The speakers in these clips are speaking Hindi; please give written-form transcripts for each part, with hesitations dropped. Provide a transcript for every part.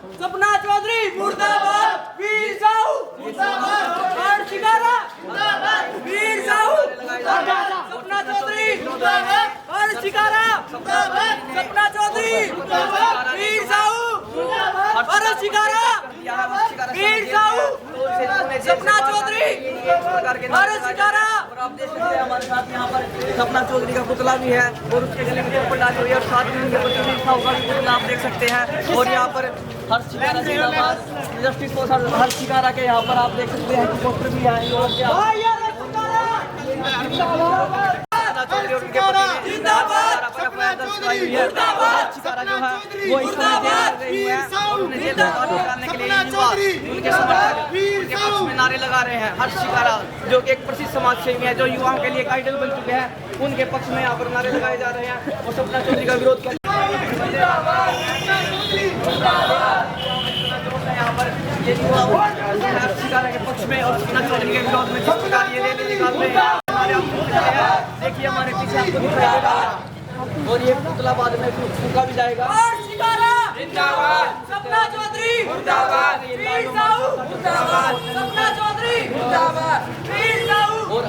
सपना चौधरी मुर्दाबाद, वीर साहू मुर्दाबाद, और शिकारा मुर्दाबाद, वीर साहू सपना चौधरी मुर्दाबाद, और शिकारा मुर्दाबाद, सपना चौधरी मुर्दाबाद, वीर साहू और शिकारा वीर साहू सपना चौधरी और शिकारा। और आप देख सकते हैं हमारे साथ यहाँ पर सपना चौधरी का पुतला भी है और उसके गले में चप्पल डाली हुई है और साथ में उनके बच्चों का पुतला आप देख सकते हैं। और यहाँ पर हर शिकारा जिंदाबाद, जस्टिस फॉर हर शिकारा के यहाँ पर आप देख सकते हैं डॉक्टर भी है। शिकारा जो है वो इस समय निकालने के लिए युवा उनके समर्थक उनके पक्ष में नारे लगा रहे हैं। हर शिकारा जो कि एक प्रसिद्ध समाज सेवी है, जो युवाओं के लिए एक आइडल बन चुके हैं, उनके पक्ष में यहाँ पर नारे लगाए जा रहे हैं और सपना चौधरी का विरोध कर यहाँ पर ये युवा हर शिकारा के पक्ष में और सपना चौधरी के विरोध में जिस प्रकार ये रैली निकाल रहे हैं। देखिए हमारे पीछे आपको दिखाई देगा और ये पुतला बाद में फूका भी जाएगा। और शिकारा जिंदाबाद, सपना चौधरी मुर्दाबाद, वीर साहू मुर्दाबाद, सपना चौधरी मुर्दाबाद, वीर साहू। और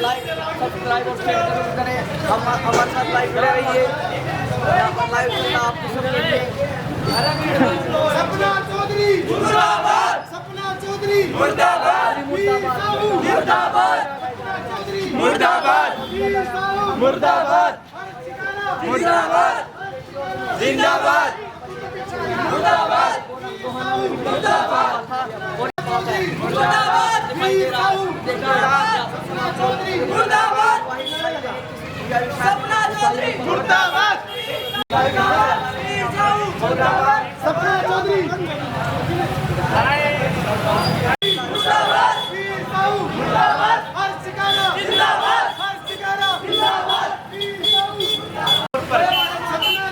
लाइक सब्सक्राइब और शेयर जरूर करें, हमारे साथ लाइक कर रहिए, लाइव आपको सब सपना चौधरी मुर्दाबाद, सपना चौधरी मुर्दाबाद, मुर्दाबाद, मुर्दाबाद, मुर्दाबाद, मुर्दाबाद, जिंदाबाद, मुर्दाबाद, मुर्दाबाद, मुर्दाबाद, मुर्दाबाद, सपना चौधरी मुर्दाबाद, सपना चौधरी मुर्दाबाद, वीर साहू मुर्दाबाद, हर शिकारा जिंदाबाद, हर शिकारा जिंदाबाद, वीर साहू सपना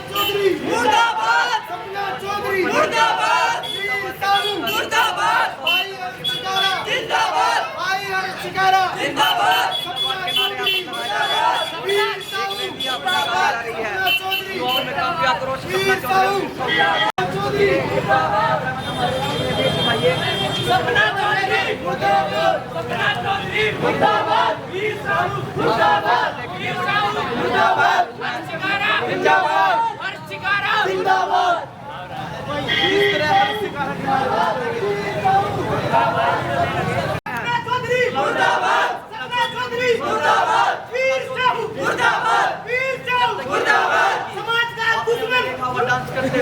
चौधरी मुर्दाबाद, सपना चौधरी मुर्दाबाद, वीर साहू मुर्दाबाद, भाई हर शिकारा जिंदाबाद, भाई हर शिकारा जिंदाबाद, सपना चौधरी वीर साहू सपना चौधरी युवाओं में काफी आक्रोश वीर साहू चौधरी सपना चौधरी मुर्दाबाद, सपना चौधरी मुर्दाबाद, वीर साहू मुर्दाबाद, वीर साहू मुर्दाबाद, हर शिकारा जिंदाबाद, हर शिकारा जिंदाबाद। सपना चौधरी मुर्दाबाद, सपना चौधरी मुर्दाबाद, वीर साहू मुर्दाबाद, वीर साहू मुर्दाबाद, समाज का दुश्मन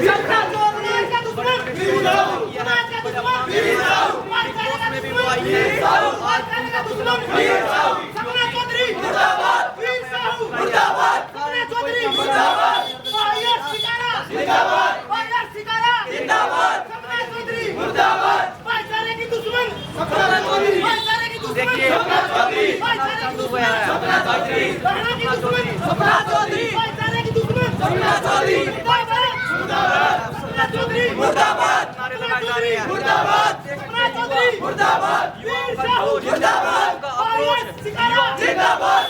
सपना चौधरी का दुश्मन वीर साहू, समाज का दुश्मन वीर साहू, भाईचारे का दुश्मन वीर साहू, भाईचारे का दुश्मन वीर साहू, सपना चौधरी मुर्दाबाद, वीर साहू मुर्दाबाद, सपना चौधरी मुर्दाबाद, भाईचारे शिकारा जिंदाबाद, भाईचारे शिकारा जिंदाबाद, सपना चौधरी मुर्दाबाद, भाईचारे की दुश्मन सपना चौधरी, भाईचारे की दुश्मन सपना चौधरी, भाईचारे की दुश्मन सपना चौधरी, सपना की दुश्मन सपना चौधरी, भाईचारे की दुश्मन सपना चौधरी, भाईचारे मुर्दाबाद, सपना चौधरी मुर्दाबाद, नारे लगाए जा रहे हैं मुर्दाबाद, सपना चौधरी मुर्दाबाद, वीर साहू मुर्दाबाद, भाईचारे शिकारा जिंदाबाद,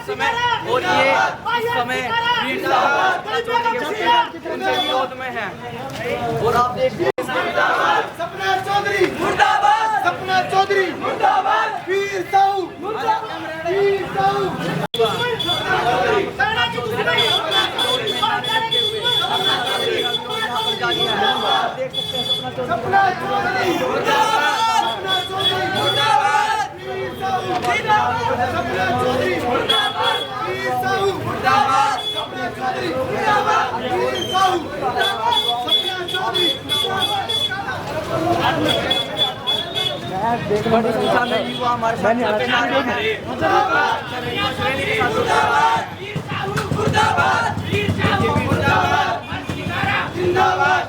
समय और ये इस समय वीर साहू सपना चौधरी के उनके विरोध में है। और आप देखिए सपना चौधरी मुर्दाबाद, सपना चौधरी मुर्दाबाद, वीर साहू मुर्दाबाद, वीर साहू सपना चौधरी सपना चौधरी मुर्दाबाद, वीर साहू जिंदाबाद, सपना चौधरी मुर्दाबाद, वीर साहू मुर्दाबाद, सपना चौधरी मुर्दाबाद, वीर साहू सपना चौधरी बड़ी संख्या में युवा हमारे साथ चलते आ रहे हैं। मुर्दाबाद, वीर साहू मुर्दाबाद, वीर साहू मुर्दाबाद, जिंदाबाद,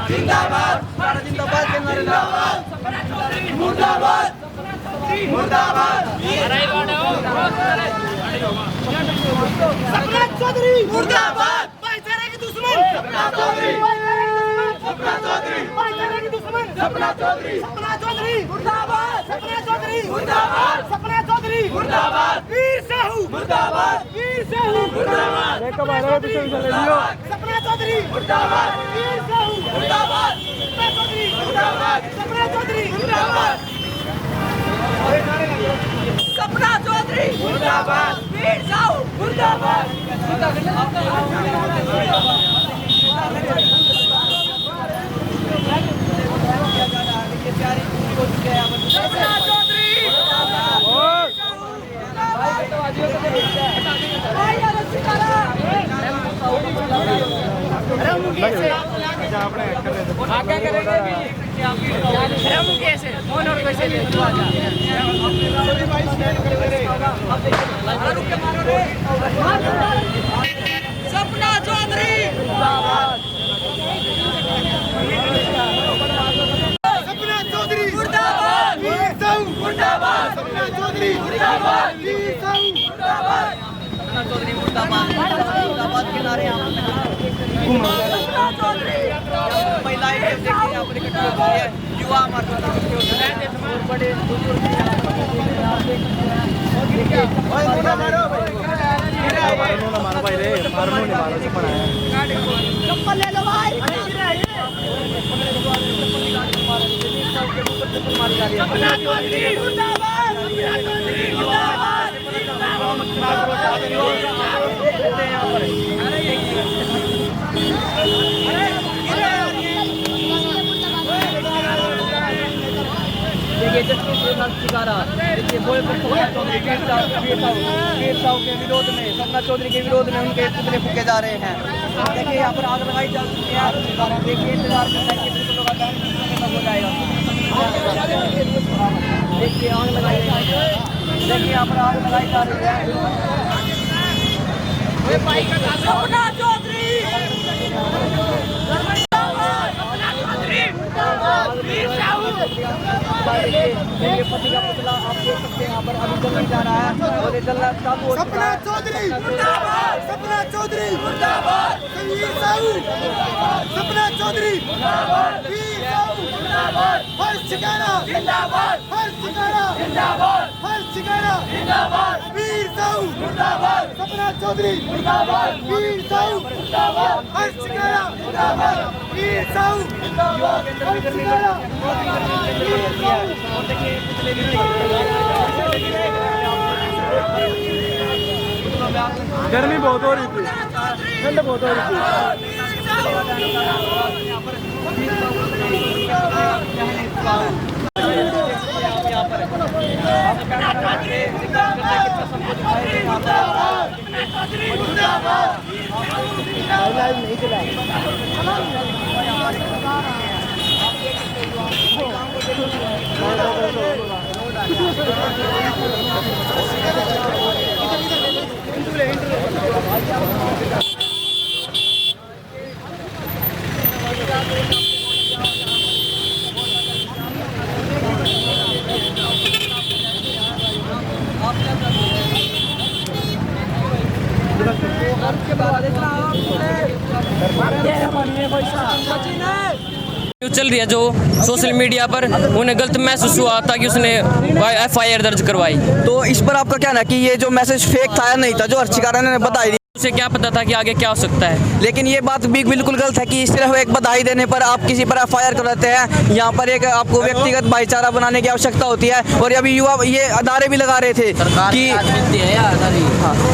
जिंदाबाद, भारत जिंदाबाद के नारे जिंदाबाद, मुर्दाबाद, मुर्दाबाद, सपना चौधरी मुर्दाबाद, भाईचारे की दुश्मन सपना चौधरी, सपना चौधरी भाईचारे की दुश्मन सपना चौधरी, सपना चौधरी मुर्दाबाद, सपना चौधरी मुर्दाबाद, सपना चौधरी मुर्दाबाद, वीर साहू मुर्दाबाद, वीर साहू मुर्दाबाद, सपना चौधरी मुर्दाबाद, वीर साहू मुर्दाबाद, सपना चौधरी सपना चौधरी मुर्दाबाद वीर साहू मुर्दाबाद सपना चौधरी मुर्दाबाद वीर साहू मुर्दाबाद सपना चौधरी मुर्दाबाद मुर्दाबाद के नारे आप सपना चौधरी महिलाएं देखिए यहाँ पर इकट्ठी हो गई है युवा हमारे बड़े चप्पल ले लो भाई सपना चौधरी मुर्दाबाद सपना चौधरी मुर्दाबाद देखिए जस्टिस शिकारा देखिए बोले पर सपना चौधरी वीर साहू के विरोध में सपना चौधरी के विरोध में उनके पुतले फूके जा रहे हैं। देखिए यहाँ पर आग लगाई जा चुकी है। देखिए इंतजार करना है कि बिल्कुल लोग हो जाएगा। देखिए आग लगाई जाएगी। देखिए यहाँ पर आग लगाई जा रही है। सपना चौधरी मेरे पति का पुतला आप देख सकते हैं यहाँ पर अभी जल नहीं जा रहा है और ये जलना चालू हो चुका है। सपना चौधरी मुर्दाबाद सपना चौधरी मुर्दाबाद वीर साहू सपना चौधरी मुर्दाबाद वीर साहू मुर्दाबाद हर्ष शिकारा जिंदाबाद हर्ष शिकारा जिंदाबाद हर्ष शिकारा जिंदाबाद वीर साहू मुर्दाबाद सपना चौधरी मुर्दाबाद वीर साहू मुर्दाबाद हर्ष शिकारा मुर्दाबाद वीर साहू मुर्दाबाद हर्ष शिकारा गर्मी बहुत हो रही थी, ठंड बहुत हो रही थी। नहीं चला चल रही है जो सोशल मीडिया पर उन्हें गलत महसूस हुआ था कि उसने FIR दर्ज करवाई। तो इस पर आपका क्या ना कि ये जो मैसेज फेक था या नहीं था जो अर्चिकारा ने बताई, उसे क्या पता था कि आगे क्या हो सकता है। लेकिन ये बात भी बिल्कुल गलत है कि सिर्फ एक बधाई देने पर आप किसी पर FIR कर देते हैं। यहाँ पर एक आपको व्यक्तिगत भाईचारा बनाने की आवश्यकता होती है। और अभी युवा ये अदारे भी लगा रहे थे कि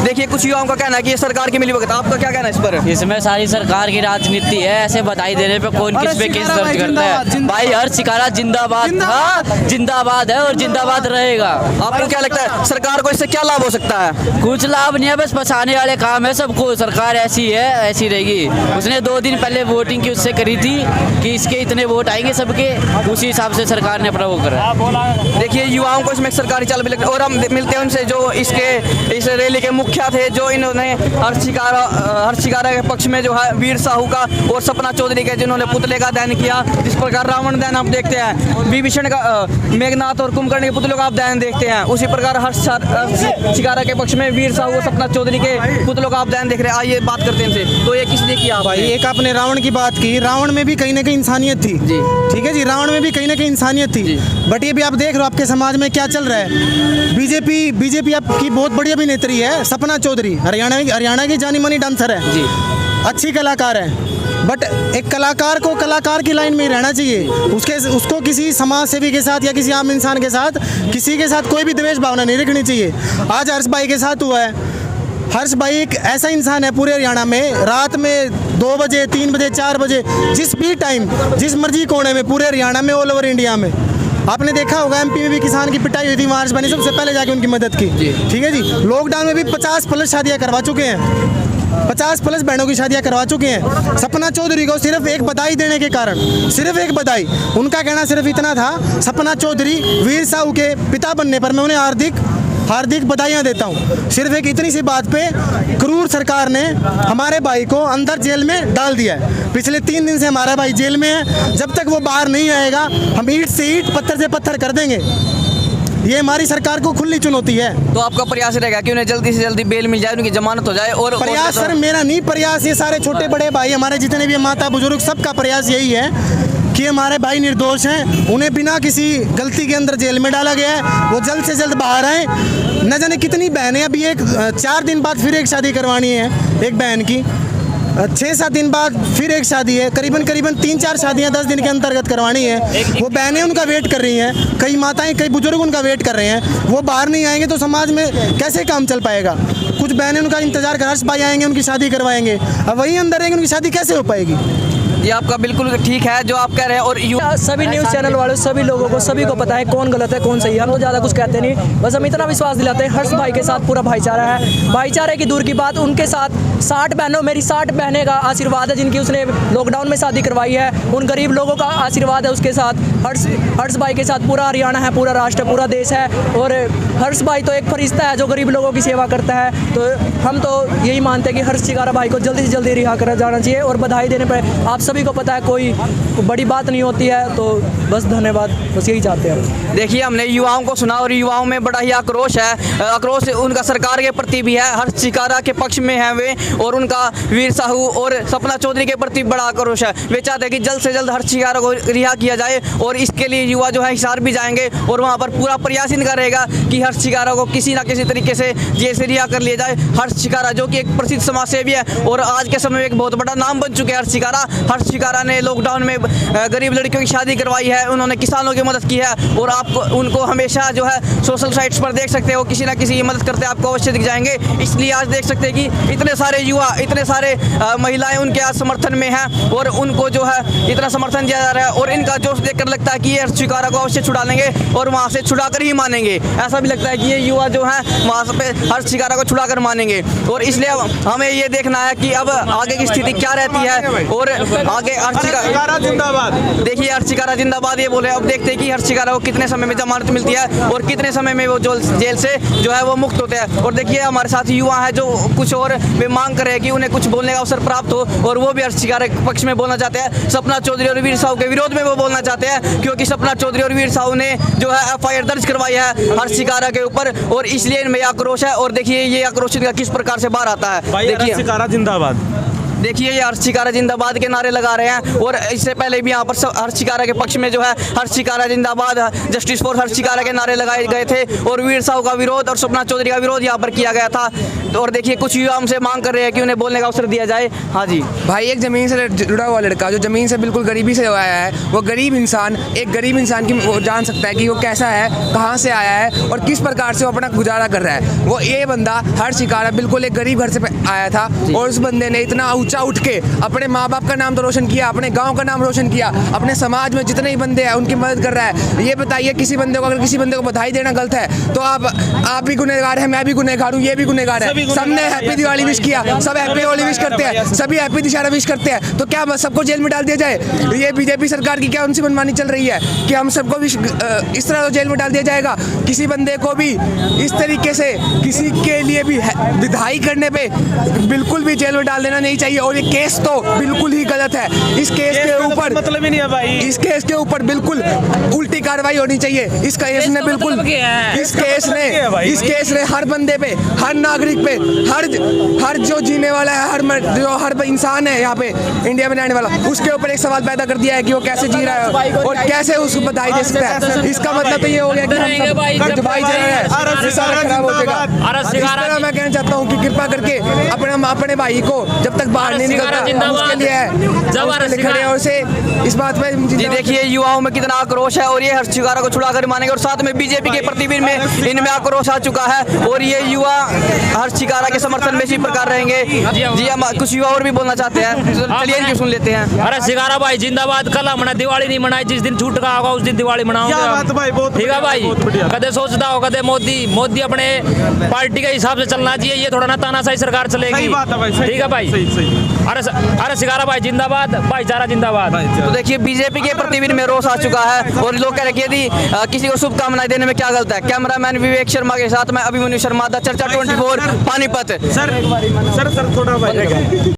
देखिए कुछ युवाओं का कहना है कि ये सरकार की मिलीभगत। आपका क्या कहना है इस पर? इसमें सारी सरकार की राजनीति है। ऐसे बधाई देने पे कौन किस पे केस दर्ज करता है? भाई हर शिकारा जिंदाबाद जिंदाबाद है और जिंदाबाद रहेगा। आपको क्या लगता है सरकार को इससे क्या लाभ हो सकता है? कुछ लाभ नहीं है, बस फंसाने वाले काम है सबको। सरकार ऐसी है ऐसी रहेगी। उसने 2 दिन पहले वोटिंग की उससे करी थी कि इसके इतने वोट आएंगे सबके, उसी हिसाब से सरकार ने अपना वो करा। देखिए युवाओं को इसमें सरकारी चाल भी लगता है। और हम मिलते हैं उनसे जो इस रैली के मुखिया थे, जो इन्होंने हर्ष शिकारा के पक्ष में जो है वीर साहू का और सपना चौधरी के जिन्होंने पुतले का दहन किया। जिस प्रकार रावण दहन आप देखते हैं, विभीषण का मेघनाथ और कुंभकर्ण के पुतलों का आप दहन देखते हैं, उसी प्रकार हर्ष शिकारा के पक्ष में वीर साहू और सपना चौधरी के पुतलों का आप दहन देख रहे हैं। आइए बात करते हैं इनसे। तो ये किसने किया? भाई एक आपने रावण की बात की, रावण में भी कहीं ना कहीं इंसानियत थी जी। ठीक है जी, रावण में भी कहीं ना कहीं इंसानियत थी। बट ये भी आप देख रहे हो आपके समाज में क्या चल रहा है। बीजेपी आपकी बहुत बड़ी अभिनेत्री है सपना चौधरी, हरियाणा की जानी मानी डांसर है जी, अच्छी कलाकार है। बट एक कलाकार को कलाकार की लाइन में ही रहना चाहिए। उसको किसी समाज सेवी के साथ या किसी आम इंसान के साथ किसी के साथ कोई भी द्वेष भावना नहीं रखनी चाहिए। आज हर्ष भाई के साथ हुआ है, हर्ष भाई एक ऐसा इंसान है पूरे हरियाणा में, रात में 2 बजे 3 बजे 4 बजे जिस भी टाइम जिस मर्जी कोने में पूरे हरियाणा में ऑल ओवर इंडिया में, आपने देखा होगा एमपी में भी किसान की पिटाई हुई थी, मार्च बनी सबसे पहले जाके उनकी मदद की। ठीक है जी, लॉकडाउन में भी 50+ शादियां करवा चुके हैं, 50+ बहनों की शादियां करवा चुके हैं। सपना चौधरी को सिर्फ एक बधाई देने के कारण, सिर्फ एक बधाई, उनका कहना सिर्फ इतना था, सपना चौधरी वीर साहू के पिता बनने पर मैं उन्हें हार्दिक बधाइयाँ देता हूँ। सिर्फ एक इतनी सी बात पे क्रूर सरकार ने हमारे भाई को अंदर जेल में डाल दिया है। पिछले 3 दिन से हमारा भाई जेल में है, जब तक वो बाहर नहीं आएगा हम ईंट से ईंट पत्थर से पत्थर कर देंगे। ये हमारी सरकार को खुली चुनौती है। तो आपका प्रयास रहेगा कि उन्हें जल्दी से जल्दी बेल मिल जाए, उनकी जमानत हो जाए। और प्रयास सर मेरा नहीं, प्रयास ये सारे छोटे बड़े भाई हमारे जितने भी माता बुजुर्ग सबका प्रयास यही है कि हमारे भाई निर्दोष हैं, उन्हें बिना किसी गलती के अंदर जेल में डाला गया है, वो जल्द से जल्द बाहर आए। न जाने कितनी बहनें, अभी 4 दिन बाद फिर एक शादी करवानी है एक बहन की, 6-7 दिन बाद फिर एक शादी है, करीबन 3-4 शादियां 10 दिन के अंतर्गत करवानी है। वो बहनें उनका वेट कर रही हैं, कई माताएं कई बुजुर्ग उनका वेट कर रहे हैं। वो बाहर नहीं आएंगे तो समाज में कैसे काम चल पाएगा। कुछ बहनें उनका इंतजार कर, हर्ष भाई आएंगे उनकी शादी करवाएंगे, अब वही अंदर रहेंगे उनकी शादी कैसे हो पाएगी। ये आपका बिल्कुल ठीक है जो आप कह रहे हैं। और सभी न्यूज़ चैनल वालों सभी लोगों को सभी को पता है कौन गलत है कौन सही है। हम तो ज़्यादा कुछ कहते नहीं, बस हम इतना विश्वास दिलाते हैं हर्ष भाई के साथ पूरा भाईचारा है। भाईचारे की दूर की बात, उनके साथ 60 बहनों, मेरी 60 बहनें का आशीर्वाद है जिनकी उसने लॉकडाउन में शादी करवाई है। उन गरीब लोगों का आशीर्वाद है उसके साथ। हर्ष भाई के साथ पूरा हरियाणा है, पूरा राष्ट्र, पूरा देश है। और हर्ष भाई तो एक फरिश्ता है जो गरीब लोगों की सेवा करता है। तो हम तो यही मानते हैं कि हर्ष शिकारा भाई को जल्दी से जल्दी रिहा करा जाना चाहिए। और बधाई देने पर आप सभी को पता है कोई बड़ी बात नहीं होती है, तो बस धन्यवाद, बस यही चाहते हैं। देखिए हमने युवाओं को सुना और युवाओं में बड़ा ही आक्रोश है, आक्रोश उनका सरकार के प्रति भी है। हर्ष शिकारा के पक्ष में है वे, और उनका वीर साहू और सपना चौधरी के प्रति बड़ा आक्रोश है। वे चाहते हैं कि जल्द से जल्द हर्ष शिकारा को रिहा किया जाए, और इसके लिए युवा जो है हिसार भी जाएंगे और वहाँ पर पूरा प्रयास इनका रहेगा कि हर्ष शिकारा को किसी ना किसी तरीके से जेल से रिहा कर लिया जाए। हर्ष शिकारा जो कि एक प्रसिद्ध समाज सेवी है और आज के समय में एक बहुत बड़ा नाम बन चुके हैं हर्ष शिकारा। हर्ष शिकारा ने लॉकडाउन में गरीब लड़कियों की शादी करवाई है, उन्होंने किसानों की मदद की है, और आपको उनको हमेशा जो है सोशल साइट्स पर देख सकते हो किसी ना किसी की मदद करते आपको अवश्य दिख जाएंगे। इसलिए आज देख सकते हैं कि इतने सारे युवा, इतने सारे महिलाएं उनके आज समर्थन में हैं और उनको जो है इतना समर्थन दिया जा रहा है। और इनका जोश देखकर लगता है कि ये हर्ष शिकारा को अवश्य छुड़ा लेंगे और वहाँ से छुड़ा कर ही मानेंगे। ऐसा भी लगता है कि ये युवा जो है वहाँ पे हर्ष शिकारा को छुड़ा कर मानेंगे। और इसलिए हमें ये देखना है कि अब आगे की स्थिति क्या रहती है। और आगे हर्ष शिकारा जिंदाबाद, देखिए हर्ष शिकारा जिंदाबाद ये बोले। अब देखते हैं कि हर्ष शिकारा को कितने समय में जमानत मिलती है और कितने समय में वो जेल से जो है वो मुक्त होते हैं। और देखिए हमारे साथ युवा है जो कुछ और वे मांग कर रहे हैं कि उन्हें कुछ बोलने का अवसर प्राप्त हो, और वो भी हर्ष शिकारा के पक्ष में बोलना चाहते हैं। सपना चौधरी और वीर साहू के विरोध में वो बोलना चाहते हैं, क्योंकि सपना चौधरी और वीर साहू ने जो है FIR दर्ज करवाई है हर्ष शिकारा के ऊपर, और इसलिए इनमें आक्रोश है। और देखिए ये आक्रोश इनका किस प्रकार से बाहर आता है। देखिए शिकारा जिंदाबाद, देखिए ये हर्ष शिकारा जिंदाबाद के नारे लगा रहे हैं। और इससे पहले भी यहाँ पर हर्ष शिकारा के पक्ष में जो है हर्ष शिकारा जिंदाबाद, जस्टिस फॉर हर्ष शिकारा के नारे लगाए गए थे, और वीर साहू का विरोध और सपना चौधरी का विरोध यहाँ पर किया गया था। और देखिए कुछ युवा हमसे मांग कर रहे हैं कि उन्हें बोलने का अवसर दिया जाए। हाँ जी भाई, एक ज़मीन से जुड़ा हुआ लड़का जो ज़मीन से बिल्कुल गरीबी से आया है, वो गरीब इंसान एक गरीब इंसान की वो जान सकता है कि वो कैसा है, कहाँ से आया है और किस प्रकार से वो अपना गुजारा कर रहा है। वो ये बंदा हर्ष शिकारा बिल्कुल एक गरीब घर से आया था, और उस बंदे ने इतना ऊँचा उठ के अपने माँ बाप का नाम तो रोशन किया, अपने गाँव का नाम रोशन किया, अपने समाज में जितने ही बंदे हैं उनकी मदद कर रहा है। ये बताइए किसी बंदे को, अगर किसी बंदे को बधाई देना गलत है तो आप भी गुनहगार है, मैं भी गुनहगार हूँ, ये भी गुनहगार है। सबने हैप्पी दिवाली विश किया, सब हैप्पी होली विश करते हैं, सभी हैप्पी दशहरा विश करते हैं, तो क्या सबको जेल में डाल दिया जाए? ये बीजेपी सरकार की क्या उनसे मनमानी चल रही है कि हम सबको इस तरह तो जेल में डाल दिया जाएगा? किसी बंदे को भी इस तरीके से किसी के लिए भी विधाई करने पे बिल्कुल भी जेल में डाल देना नहीं चाहिए। और ये केस तो बिल्कुल ही गलत है। इस केस के ऊपर मतलब ही नहीं है भाई, इस केस के ऊपर बिल्कुल उल्टी कार्रवाई होनी चाहिए। इस केस ने बिल्कुल इस केस ने हर बंदे पे, हर नागरिक पे, हर जो जीने वाला है, हर इंसान है यहाँ पे इंडिया में रहने वाला, उसके ऊपर एक सवाल पैदा कर दिया है कि वो कैसे जी रहा है और कैसे उसको बधाई दे सकता है। इसका मतलब तो ये हो गया कि हम सब भाई खराब हो जाएगा। इस तरह मैं कहना चाहता हूँ कि कृपा करके अपने भाई को जब तक बाहर बाहर नहीं निकलता, मुश्किल ये है उसके लिए खड़े हैं और से इस बात पे जी देखिए युवाओं में कितना आक्रोश है और ये हर्ष शिकारा को छुड़ा कर मानेंगे और साथ में बीजेपी के प्रतिबिंब में इनमें आक्रोश आ चुका है और ये युवा हर्ष शिकारा के समर्थन में इसी प्रकार रहेंगे। जी हम कुछ युवा और भी बोलना चाहते हैं, चलिए इनकी सुन लेते हैं। अरे शिकारा भाई जिंदाबाद। कल हमने दिवाली नहीं मनाई, जिस दिन छूट का होगा उस दिन दिवाली मनाऊंगा। ठीक है भाई, कदे सोचता हो कदे मोदी अपने पार्टी के हिसाब से चलना चाहिए, ये थोड़ा ना तानाशाही सरकार चलेगी। ठीक है भाई, अरे शिकारा भाई जिंदाबाद, भाईचारा जिंदाबाद। तो देखिए बीजेपी के प्रतिबिंब में रोष आ चुका है और लोग कह रहे हैं कि किसी को शुभकामनाएं देने में क्या गलत है। कैमरामैन विवेक शर्मा के साथ मैं अभिमन्यु शर्मा, द चर्चा 24 पानीपत। सर थोड़ा